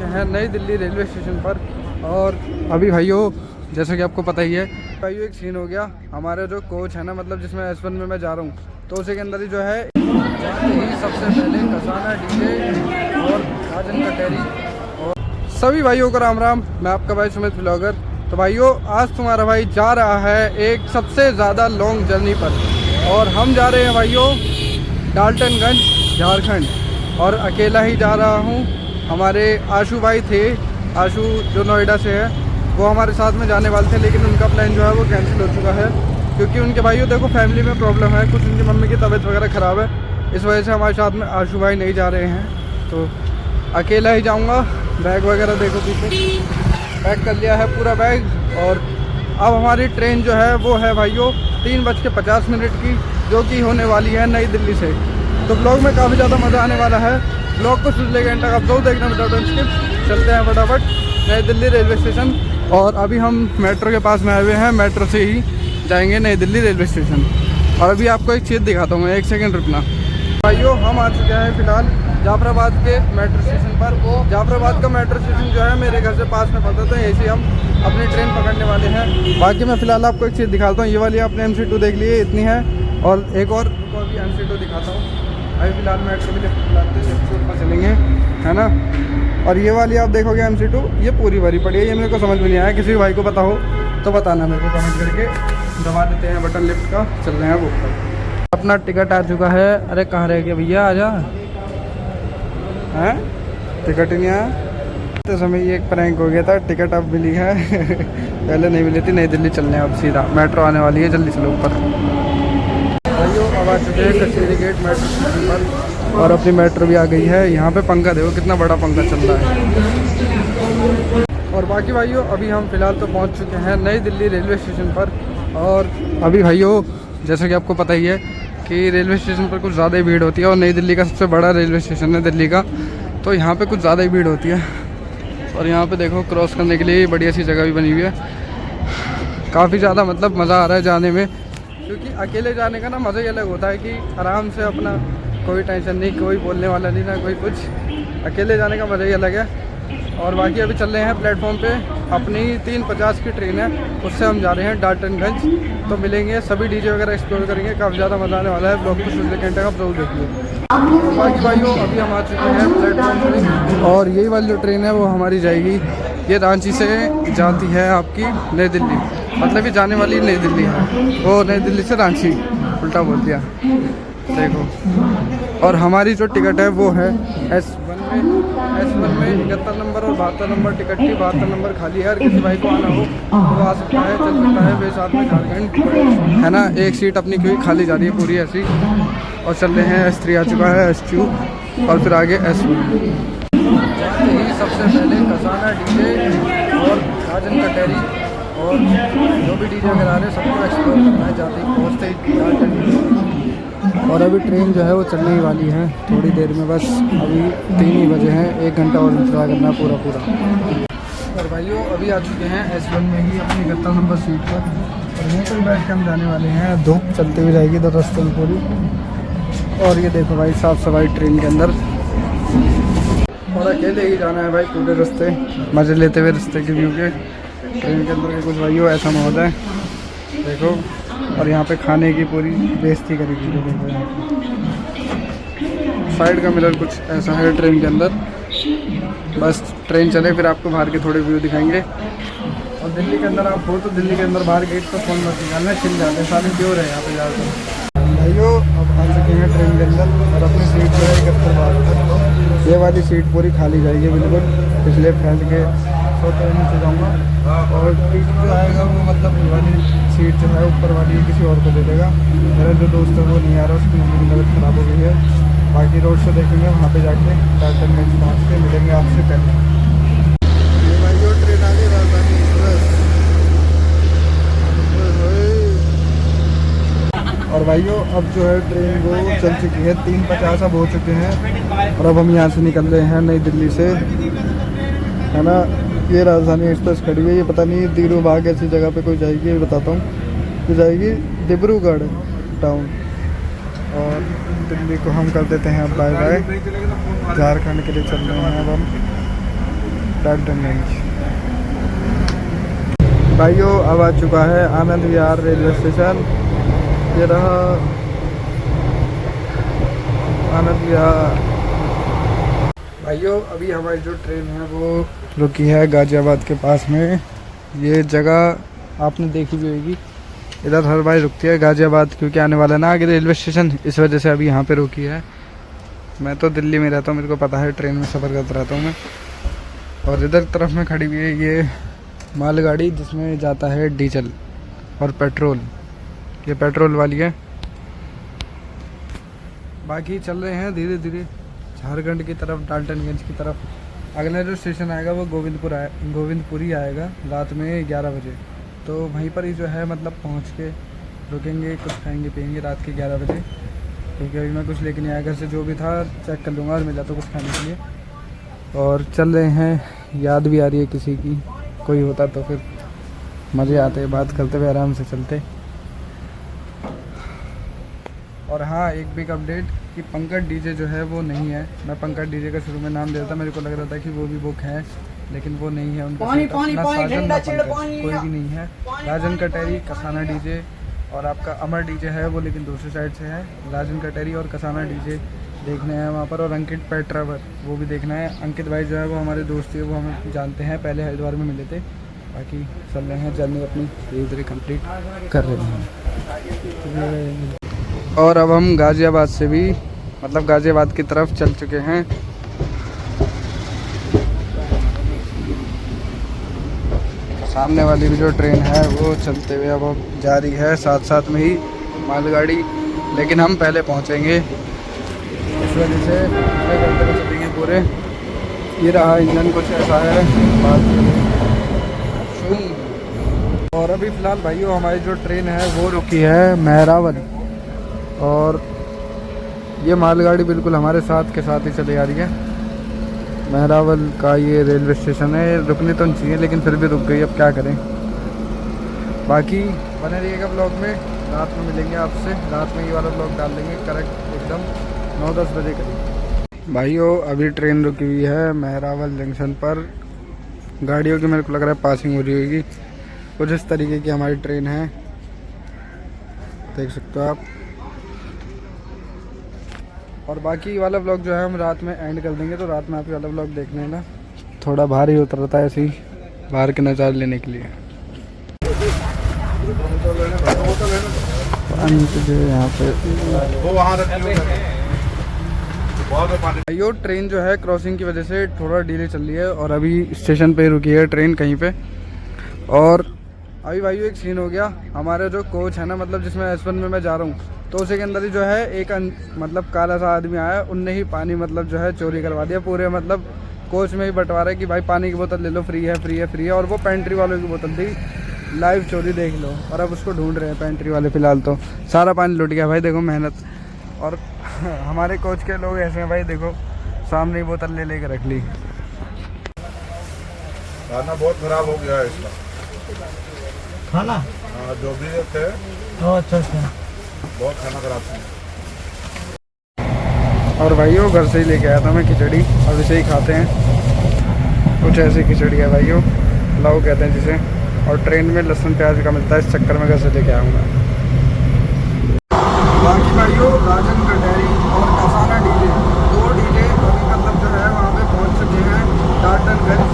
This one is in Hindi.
हैं नई दिल्ली रेलवे स्टेशन पर। और अभी भाइयों जैसा कि आपको पता ही है भाइयों, एक सीन हो गया। हमारा जो कोच है ना, मतलब जिसमें S1 में मैं जा रहा हूँ, तो उसी के अंदर ही जो है जाते ही सबसे पहले कसाना डीजे और राजन कटेरी और सभी भाइयों को राम राम। मैं आपका भाई सुमित ब्लॉगर। तो भाइयों आज तुम्हारा भाई जा रहा है एक सबसे ज़्यादा लॉन्ग जर्नी पर, और हम जा रहे हैं भाइयों डाल्टनगंज झारखंड। और अकेला ही जा रहा हूँ। हमारे आशू भाई थे, आशू जो नोएडा से है, वो हमारे साथ में जाने वाले थे, लेकिन उनका प्लान जो है वो कैंसिल हो चुका है, क्योंकि उनके भाइयों देखो फैमिली में प्रॉब्लम है, कुछ उनकी मम्मी की तबीयत वगैरह ख़राब है, इस वजह से हमारे साथ में आशू भाई नहीं जा रहे हैं। तो अकेला ही जाऊँगा। बैग वगैरह देखो पीछे पैक कर लिया है पूरा बैग। और अब हमारी ट्रेन जो है वो है भाइयों 3:50 की, जो कि होने वाली है नई दिल्ली से। तो ब्लॉग में काफ़ी ज़्यादा मज़ा आने वाला है। ब्लॉग को शुरू लेकर तक आप जरूर देखना विदाउट स्किप। चलते हैं फटाफट नई दिल्ली रेलवे स्टेशन। और अभी हम मेट्रो के पास में आए हुए हैं, मेट्रो से ही जाएंगे नई दिल्ली रेलवे स्टेशन। और अभी आपको एक चीज़ दिखाता हूँ मैं, एक सेकेंड रुकना भाइयों। हम आ चुके हैं फ़िलहाल जाफराबाद के मेट्रो स्टेशन पर। वो जाफराबाद का मेट्रो स्टेशन जो है मेरे घर से पास में पड़ता था, ऐसे हम अपनी ट्रेन पकड़ने वाले हैं। बाकी मैं फ़िलहाल आपको एक चीज़ दिखाता हूँ। ये वाली आपने MC2 देख ली है, इतनी है। और एक और को अभी MC2 दिखाता हूँ। अभी फ़िलहाल मेट्रो भी लेफ्ट ऊपर चलेंगे, है ना। और ये वाली आप देखोगे MC2, ये पूरी भरी पड़ी है। ये मेरे को समझ में नहीं आया, किसी भाई को पता हो तो बताना मेरे को कमेंट करके। दबा देते हैं बटन लिफ्ट का, चल रहे हैं वो ऊपर। अपना टिकट आ चुका है। अरे कहाँ रह गया भैया, आजा। हैं टिकट ही नहीं आया तो समय ये एक प्रैंक हो गया था। टिकट अब मिली है पहले नहीं मिली थी। नई दिल्ली चलने अब सीधा मेट्रो आने वाली है, जल्दी चलो ऊपर भाइयों। अब आ चुके हैं कचेरी गेट मेट्रो स्टेशन पर, और अपनी मेट्रो भी आ गई है। यहाँ पे पंखा देखो, कितना बड़ा पंखा चल रहा है। और बाकी भाइयों अभी हम फ़िलहाल तो पहुँच चुके हैं नई दिल्ली रेलवे स्टेशन पर। और अभी भाइयों जैसा कि आपको पता ही है कि रेलवे स्टेशन पर कुछ ज़्यादा ही भीड़ होती है, और नई दिल्ली का सबसे बड़ा रेलवे स्टेशन है दिल्ली का, तो यहाँ पे कुछ ज़्यादा ही भीड़ होती है। और यहाँ पे देखो क्रॉस करने के लिए बढ़िया सी जगह भी बनी हुई है। काफ़ी ज़्यादा मतलब मज़ा आ रहा है जाने में, क्योंकि अकेले जाने का ना मज़ा ही अलग होता है कि आराम से अपना, कोई टेंशन नहीं, कोई बोलने वाला नहीं, ना कोई कुछ। अकेले जाने का मज़ा ही अलग है। और बाकी अभी चल रहे हैं प्लेटफॉर्म पे, अपनी 3:50 की ट्रेन है, उससे हम जा रहे हैं डाल्टनगंज। तो मिलेंगे, सभी डीजे वगैरह एक्सप्लोर करेंगे, काफ़ी ज़्यादा मज़ा आने वाला है। ब्लॉग को शुरू लेकर तक आप जरूर देखिए। बाकी भाइयों अभी हम आ चुके हैं प्लेटफॉर्म पे, और यही वाली जो ट्रेन है वो हमारी जाएगी, ये रांची से जाती है आपकी नई दिल्ली, मतलब ये जाने वाली नई दिल्ली है, वो नई दिल्ली से रांची, उल्टा बोल दिया देखो। और हमारी जो टिकट है वो है S1 में 71 नंबर और 72 नंबर टिकट थी। 72 नंबर खाली है। अगर किसी भाई को आना हो तो आ सकता है, चल सकता है। वे साथ में झारखंड है ना, एक सीट अपनी क्यों खाली जा रही है पूरी ऐसी। और चल रहे हैं S3 आ चुका है, S2 और फिर आगे S1। जाते ही सबसे पहले कसाना डीजे और राजन कटेरी और जो भी डीजे वगैरह आ रहे हैं सबको एक्सप्लोर करना है जाते ही पहुँचते ही। और अभी ट्रेन जो है वो चलने ही वाली है थोड़ी देर में, बस अभी 3 ही बजे हैं, 1 घंटा और इंतजार करना है पूरा। और भाइयों अभी आ चुके हैं S1 में ही अपनी 71 नंबर सीट पर, और यहीं पर बैठ के हम जाने वाले हैं। धूप चलती हुई जाएगी तो रास्ते में पूरी। और ये देखो भाई साफ सफाई ट्रेन के अंदर, और अकेले ही जाना है भाई पूरे रास्ते, मज़े लेते हुए रास्ते के व्यू के। ट्रेन के अंदर के कुछ भाइयों ऐसा माहौल है देखो। और यहाँ पे खाने की पूरी बेइज्जती करेगी जो देखो। साइड का मिरर कुछ ऐसा है ट्रेन के अंदर। बस ट्रेन चले फिर आपको बाहर के थोड़े व्यू दिखाएंगे। और दिल्ली के अंदर आप हो तो दिल्ली के अंदर बाहर गेट पर फ़ोन मत निकालना, छिल जाते हैं सारे, प्योर है यहाँ पे ज़्यादातर। भाइयों अब आ चुके हैं ट्रेन के अंदर, और अपनी सीट जो है 71 ये वाली सीट पूरी खाली जाएगी बिल्कुल। पिछले फैल के सोते हुए नीचे जाऊँगा, और टीटी जो आएगा वो मतलब ये वाली सीट जो है ऊपर वाली किसी और को दे देगा। मेरा जो दोस्त है वो नहीं आ रहा, उसकी मम्मी की तबीयत ख़राब हो गई है। बाकी रोड शो देखेंगे वहाँ पे जाके, डाल्टनगंज पहुँच के मिलेंगे आपसे पहले। ये भाइयों ट्रेन आ गई राजधानी एक्सप्रेस। और भाइयों अब जो है ट्रेन वो चल चुकी है, 3:50 अब हो चुके हैं, और अब हम यहाँ से निकल रहे हैं नई दिल्ली से, है ना। ये राजधानी एक्सप्रेस खड़ी है, ये पता नहीं दिब्रूबाग ऐसी जगह पे कोई जाएगी, ये बताता हूँ। तो जाएगी डिब्रूगढ़ टाउन, और दिल्ली को हम कर देते हैं अब बाय बाय। झारखंड के लिए चल रहे हैं अब हम। डाल्टनगंज। भाइयों अब आ चुका है आनंद विहार रेलवे स्टेशन। ये रहा आनंद विहार। भाइयों अभी हमारी जो ट्रेन है वो रुकी है गाज़ियाबाद के पास में। ये जगह आपने देखी भी होगी, इधर हर बार रुकती है गाज़ियाबाद, क्योंकि आने वाला ना आगे रेलवे स्टेशन, इस वजह से अभी यहाँ पे रुकी है। मैं तो दिल्ली में रहता हूँ, मेरे को पता है, ट्रेन में सफ़र करता रहता हूँ मैं। और इधर तरफ में खड़ी हुई है ये मालगाड़ी जिसमें जाता है डीजल और पेट्रोल। ये पेट्रोल वाली है। बाकी चल रहे हैं धीरे धीरे झारखंड की तरफ, डाल्टनगंज की तरफ। अगला जो स्टेशन आएगा वो गोविंदपुरी आएगा रात में 11 बजे। तो वहीं पर ही जो है मतलब पहुंच के रुकेंगे, कुछ खाएंगे पिएंगे रात के 11 बजे, क्योंकि अभी मैं कुछ लेके नहीं आया घर से। जो भी था चेक कर लूँगा और मिला तो कुछ खाने के लिए। और चल रहे हैं, याद भी आ रही है किसी की, कोई होता तो फिर मज़े आते, बात करते हुए आराम से चलते। और हाँ, एक बिग अपडेट कि पंकज डीजे जो है वो नहीं है। मैं पंकज डीजे का शुरू में नाम देता था, मेरे को लग रहा था कि वो भी बुक है, लेकिन वो नहीं है। उनका ना साजन ना पंकज, कोई भी नहीं है। राजन कटेरी, कसाना डीजे और आपका अमर डीजे है वो, लेकिन दूसरी साइड से है। राजन कटेरी और कसाना डीजे देखने हैं वहाँ पर, और अंकित पेट्रावर वो भी देखना है। अंकित भाई जो है वो हमारे दोस्त थे, वो हमें जानते हैं, पहले हरिद्वार में मिले थे। बाकी चल रहे हैं, जर्नी अपनी धीरे धीरे कंप्लीट कर रहे हैं। और अब हम गाज़ियाबाद से भी मतलब गाज़ियाबाद की तरफ चल चुके हैं। सामने वाली भी जो ट्रेन है वो चलते हुए अब जा रही है, साथ साथ में ही मालगाड़ी, लेकिन हम पहले पहुंचेंगे, इस वजह से करते हुए चलेंगे पूरे। ये रहा इंजन, कुछ ऐसा है बात। और अभी फ़िलहाल भाइयों हमारी जो ट्रेन है वो रुकी है मेहरावल, और ये मालगाड़ी बिल्कुल हमारे साथ के साथ ही चली आ रही है। मेहरावल का ये रेलवे स्टेशन है, रुकनी तो नहीं चाहिए लेकिन फिर भी रुक गई, अब क्या करें। बाकी बने रहिएगा ब्लॉग में, रात में मिलेंगे आपसे, रात में ये वाला ब्लॉग डाल देंगे करेक्ट एकदम 9-10 बजे करीब। भाइयों अभी ट्रेन रुकी हुई है मेहरावल जंक्शन पर। गाड़ियों की मेरे को लग रहा है पासिंग हो रही होगी। कुछ इस तरीके की हमारी ट्रेन है, देख सकते हो आप। और बाकी वाला व्लॉग जो है हम रात में एंड कर देंगे, तो रात में आप वाला व्लॉग देख लेना। थोड़ा भारी होता रहता है ऐसे ही बाहर के नज़ारे लेने के लिए। यहाँ पे यो ट्रेन जो है क्रॉसिंग की वजह से थोड़ा डिले चल रही है, और अभी स्टेशन पे रुकी है ट्रेन कहीं पे। और अभी भाई एक सीन हो गया, हमारा जो कोच है ना, मतलब जिसमें S1 में मैं जा रहा हूँ, तो उसी के अंदर ही जो है एक मतलब काला सा आदमी आया, उनने ही पानी मतलब जो है चोरी करवा दिया पूरे, मतलब कोच में ही बंटवारा है कि भाई पानी की बोतल ले लो, फ्री है फ्री है फ्री है। और वो पेंट्री वालों की बोतल थी, लाइव चोरी देख लो। और अब उसको ढूंढ रहे हैं पेंट्री वाले। फ़िलहाल तो सारा पानी लुट गया भाई, देखो मेहनत। और हमारे कोच के लोग ऐसे हैं भाई, देखो सामने ही बोतल ले लेकर रख ली। खाना बहुत खराब हो गया है इसका खाना। हाँ, जो भी थे अच्छा अच्छा, बहुत खाना खराब था। और भाइयों घर से ही लेके आया था मैं खिचड़ी, और इसे ही खाते हैं। कुछ ऐसी खिचड़ी है भाइयों, पुलाव कहते हैं जिसे। और ट्रेन में लहसुन प्याज का मिलता है, इस चक्कर में घर से लेके आऊँगा। बाकी भाइयों राजन कटेरी और कसाना डीजे, 2 डीजे अभी मतलब जो है वहाँ पे पहुँच चुके हैं डाल्टनगंज।